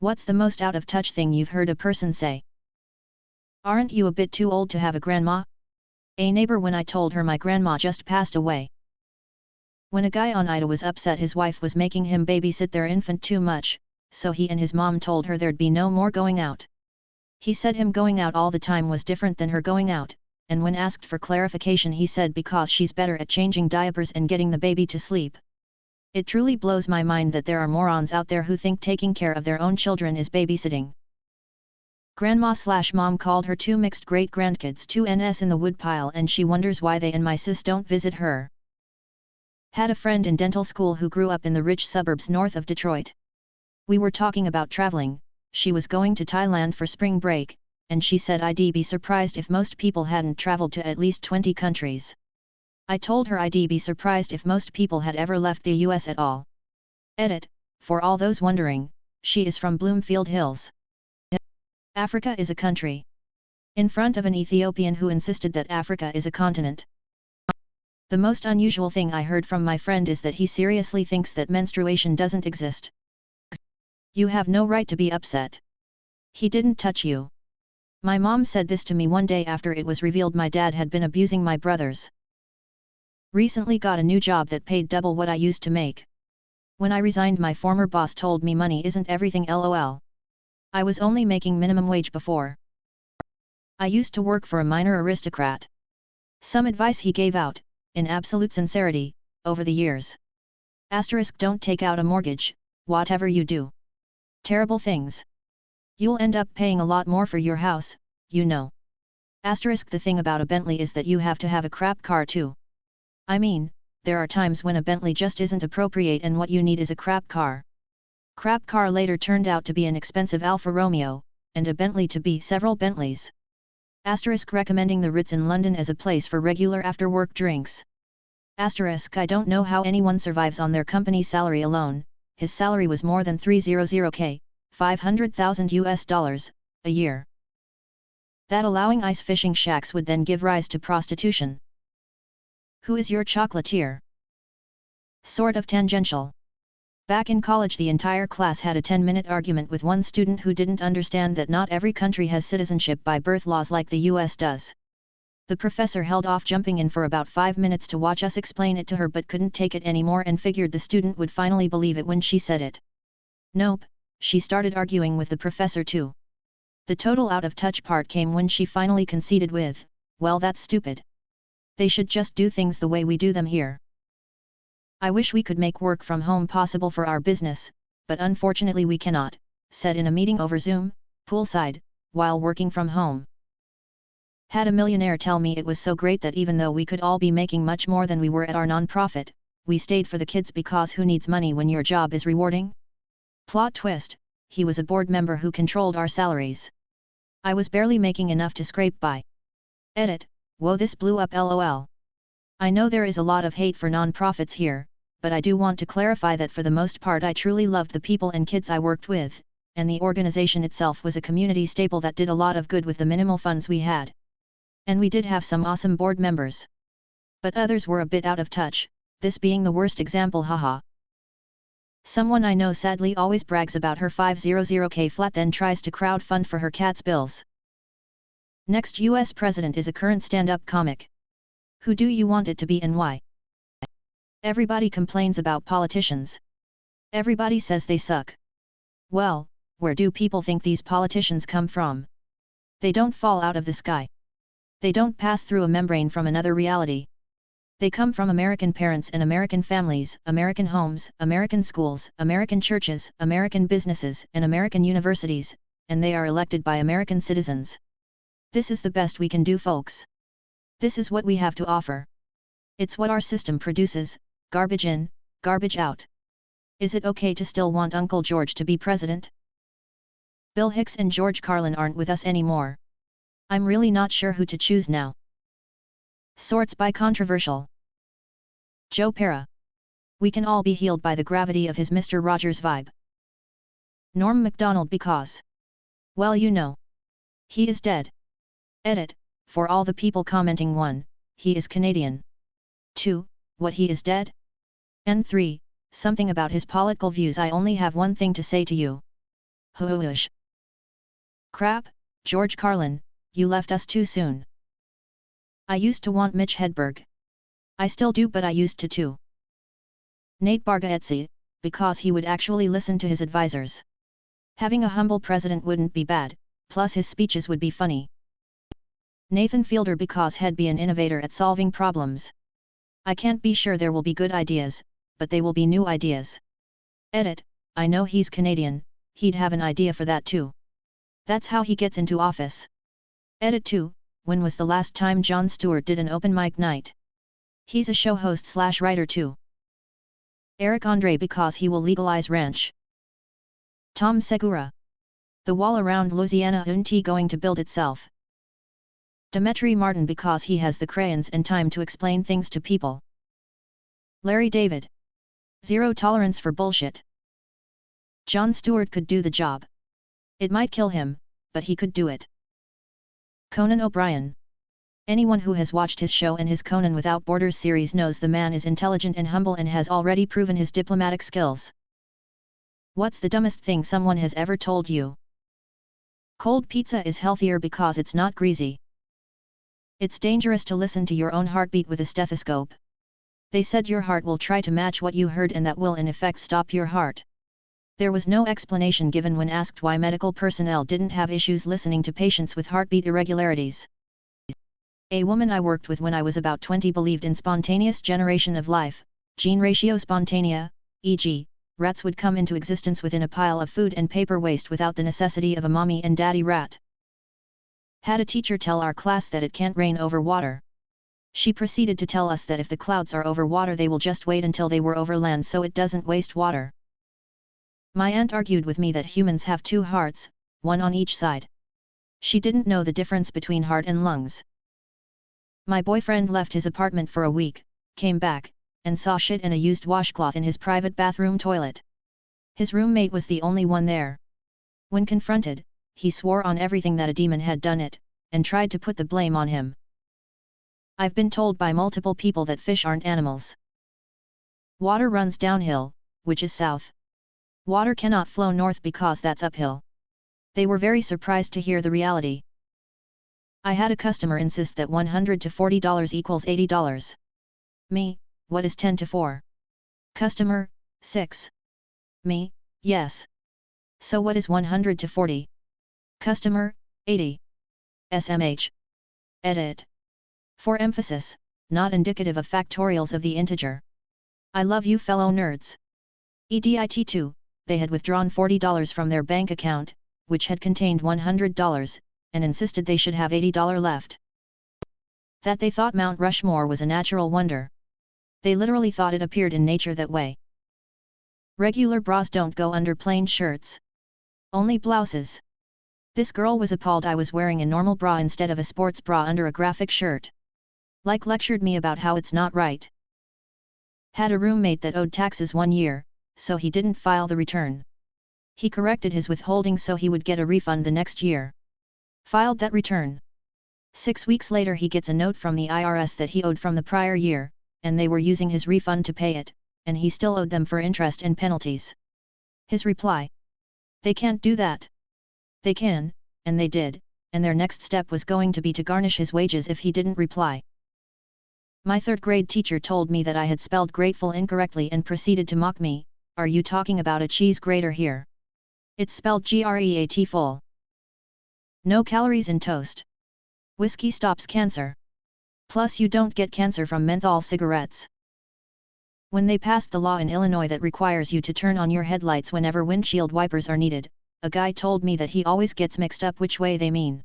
What's the most out of touch thing you've heard a person say? Aren't you a bit too old to have a grandma? A neighbor when I told her my grandma just passed away. When a guy on Ida was upset his wife was making him babysit their infant too much, so he and his mom told her there'd be no more going out. He said him going out all the time was different than her going out, and when asked for clarification he said because she's better at changing diapers and getting the baby to sleep. It truly blows my mind that there are morons out there who think taking care of their own children is babysitting. Grandma/mom called her two mixed great-grandkids 2ns in the woodpile and she wonders why they and my sis don't visit her. Had a friend in dental school who grew up in the rich suburbs north of Detroit. We were talking about traveling, she was going to Thailand for spring break, and she said I'd be surprised if most people hadn't traveled to at least 20 countries. I told her I'd be surprised if most people had ever left the US at all. Edit, for all those wondering, she is from Bloomfield Hills. Africa is a country. In front of an Ethiopian who insisted that Africa is a continent. The most unusual thing I heard from my friend is that he seriously thinks that menstruation doesn't exist. You have no right to be upset. He didn't touch you. My mom said this to me one day after it was revealed my dad had been abusing my brothers. Recently got a new job that paid double what I used to make. When I resigned my former boss told me money isn't everything lol. I was only making minimum wage before. I used to work for a minor aristocrat. Some advice he gave out, in absolute sincerity, over the years. Asterisk don't take out a mortgage, whatever you do. Terrible things. You'll end up paying a lot more for your house, you know. Asterisk the thing about a Bentley is that you have to have a crap car too. I mean, there are times when a Bentley just isn't appropriate and what you need is a crap car. Crap car later turned out to be an expensive Alfa Romeo, and a Bentley to be several Bentleys. Asterisk recommending the Ritz in London as a place for regular after-work drinks. Asterisk I don't know how anyone survives on their company salary alone, his salary was more than $300K, $500,000 a year. That allowing ice fishing shacks would then give rise to prostitution. Who is your chocolatier? Sort of tangential. Back in college the entire class had a 10-minute argument with one student who didn't understand that not every country has citizenship by birth laws like the US does. The professor held off jumping in for about 5 minutes to watch us explain it to her but couldn't take it anymore and figured the student would finally believe it when she said it. Nope, she started arguing with the professor too. The total out of touch part came when she finally conceded with, well that's stupid. They should just do things the way we do them here. I wish we could make work from home possible for our business, but unfortunately we cannot, said in a meeting over Zoom, poolside, while working from home. Had a millionaire tell me it was so great that even though we could all be making much more than we were at our non-profit, we stayed for the kids because who needs money when your job is rewarding? Plot twist, he was a board member who controlled our salaries. I was barely making enough to scrape by. Edit, whoa this blew up lol. I know there is a lot of hate for non-profits here, but I do want to clarify that for the most part I truly loved the people and kids I worked with, and the organization itself was a community staple that did a lot of good with the minimal funds we had. And we did have some awesome board members. But others were a bit out of touch, this being the worst example haha. Someone I know sadly always brags about her $500K flat then tries to crowdfund for her cat's bills. Next US president is a current stand-up comic. Who do you want it to be and why? Everybody complains about politicians. Everybody says they suck. Well, where do people think these politicians come from? They don't fall out of the sky. They don't pass through a membrane from another reality. They come from American parents and American families, American homes, American schools, American churches, American businesses, and American universities, and they are elected by American citizens. This is the best we can do, folks. This is what we have to offer. It's what our system produces, garbage in, garbage out. Is it okay to still want Uncle George to be president? Bill Hicks and George Carlin aren't with us anymore. I'm really not sure who to choose now. Sorts by controversial. Joe Pera. We can all be healed by the gravity of his Mr. Rogers vibe. Norm Macdonald because. Well you know. He is dead. Edit, for all the people commenting 1, he is Canadian. 2, what he is dead? And 3, something about his political views I only have one thing to say to you. Whoosh. Crap, George Carlin, you left us too soon. I used to want Mitch Hedberg. I still do, but I used to too. Nate Bargatze, because he would actually listen to his advisors. Having a humble president wouldn't be bad, plus his speeches would be funny. Nathan Fielder, because he'd be an innovator at solving problems. I can't be sure there will be good ideas, but they will be new ideas. Edit, I know he's Canadian, he'd have an idea for that too. That's how he gets into office. Edit 2, when was the last time Jon Stewart did an open mic night? He's a show host / writer too. Eric Andre, because he will legalize ranch. Tom Segura. The wall around Louisiana isn't going to build itself. Demetri Martin, because he has the crayons and time to explain things to people. Larry David. Zero tolerance for bullshit. Jon Stewart could do the job. It might kill him, but he could do it. Conan O'Brien. Anyone who has watched his show and his Conan Without Borders series knows the man is intelligent and humble and has already proven his diplomatic skills. What's the dumbest thing someone has ever told you? Cold pizza is healthier because it's not greasy. It's dangerous to listen to your own heartbeat with a stethoscope. They said your heart will try to match what you heard and that will in effect stop your heart. There was no explanation given when asked why medical personnel didn't have issues listening to patients with heartbeat irregularities. A woman I worked with when I was about 20 believed in spontaneous generation of life, gene ratio spontanea, e.g., rats would come into existence within a pile of food and paper waste without the necessity of a mommy and daddy rat. Had a teacher tell our class that it can't rain over water. She proceeded to tell us that if the clouds are over water they will just wait until they were over land so it doesn't waste water. My aunt argued with me that humans have two hearts, one on each side. She didn't know the difference between heart and lungs. My boyfriend left his apartment for a week, came back, and saw shit in a used washcloth in his private bathroom toilet. His roommate was the only one there. When confronted, he swore on everything that a demon had done it, and tried to put the blame on him. I've been told by multiple people that fish aren't animals. Water runs downhill, which is south. Water cannot flow north because that's uphill. They were very surprised to hear the reality. I had a customer insist that $100 to $40 equals $80. Me, what is 10 to 4? Customer, 6. Me, yes. So what is 100 to 40? Customer, 80. SMH. Edit. For emphasis, not indicative of factorials of the integer. I love you fellow nerds. EDIT2, they had withdrawn $40 from their bank account, which had contained $100, and insisted they should have $80 left. That they thought Mount Rushmore was a natural wonder. They literally thought it appeared in nature that way. Regular bras don't go under plain shirts. Only blouses. This girl was appalled I was wearing a normal bra instead of a sports bra under a graphic shirt. Like lectured me about how it's not right. Had a roommate that owed taxes 1 year, so he didn't file the return. He corrected his withholding so he would get a refund the next year. Filed that return. 6 weeks later he gets a note from the IRS that he owed from the prior year, and they were using his refund to pay it, and he still owed them for interest and penalties. His reply: they can't do that. They can, and they did, and their next step was going to be to garnish his wages if he didn't reply. My 3rd grade teacher told me that I had spelled grateful incorrectly and proceeded to mock me. Are you talking about a cheese grater here? It's spelled GREAT full. No calories in toast. Whiskey stops cancer. Plus you don't get cancer from menthol cigarettes. When they passed the law in Illinois that requires you to turn on your headlights whenever windshield wipers are needed, a guy told me that he always gets mixed up which way they mean.